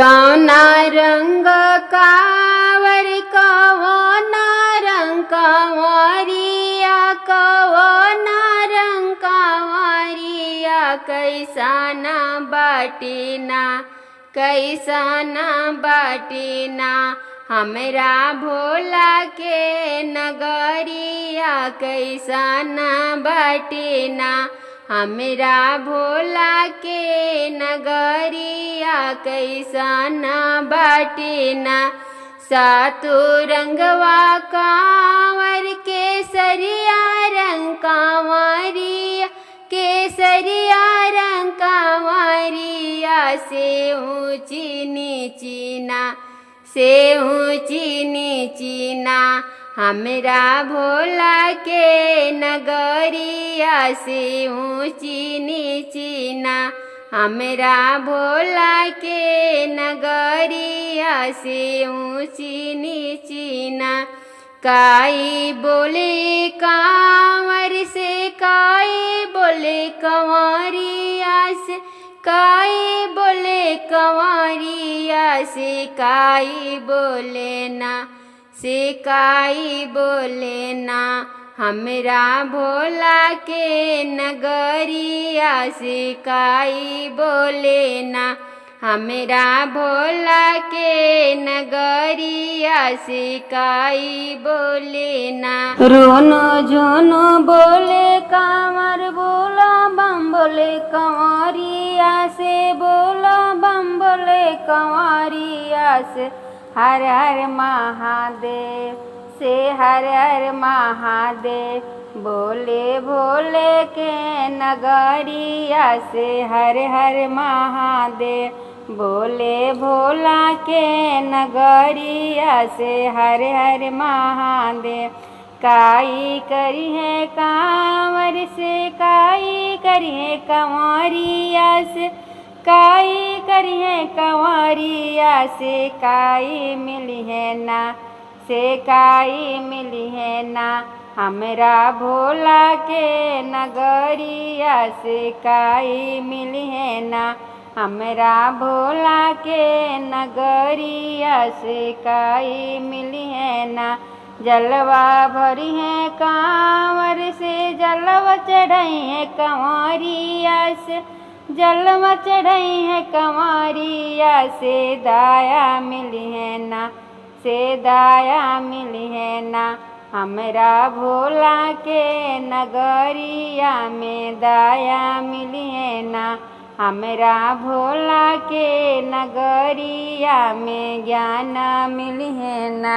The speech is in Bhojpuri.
कौना रंग कांवर कौना रंग कांवरिया कौना रंग कांवरिया कैसाना बाटीना कैसाना बाटीना हमरा भोला के नगरिया कैसाना बाटीना हमरा भोला के नगरिया कैसाना बाटीना सातु रंगवा कांवर केसरिया रंग कांवरिया केसरिया रंग कांवरिया से ऊंची नीचीना से ऊंची नीचीना हमरा भोला के नगरिया से ऊंची नीचीना हमरा भोला के नगरिया से ऊंची नीचीना काई बोले कांवर से काई बोले कंवरिया से काई बोले कंवरिया से काई बोले ना से काई बोले ना हमरा भोला के नगरिया से काई बोले ना हमरा भोला के नगरिया से काई बोले ना रोनो जोनो बोले कांवर बोला बम बोले कंवरिया से बोला बम बोले कंवरिया से हर हर महादेव से हर हर महादेव बोले भोले के नगरिया से हर हर महादेव बोले भोला के नगरिया से हर हर महादेव काई करी है कांवर से काई करी है कंवरिया से काई करी है कंवरिया से काई मिली है ना से काई मिली है ना हमरा भोला के नगरिया से काई मिली है ना हमरा भोला के नगरिया से काई मिली है ना जलवा भरी है कांवर से जलवा चढ़ाई है कंवरिया से जलवा चढ़ाई है कंवरिया से दाया मिली है ना से दाया मिली है ना हमरा भोला के नगरिया में दाया मिली है ना हमरा भोला के नगरिया में ज्ञान मिली है ना।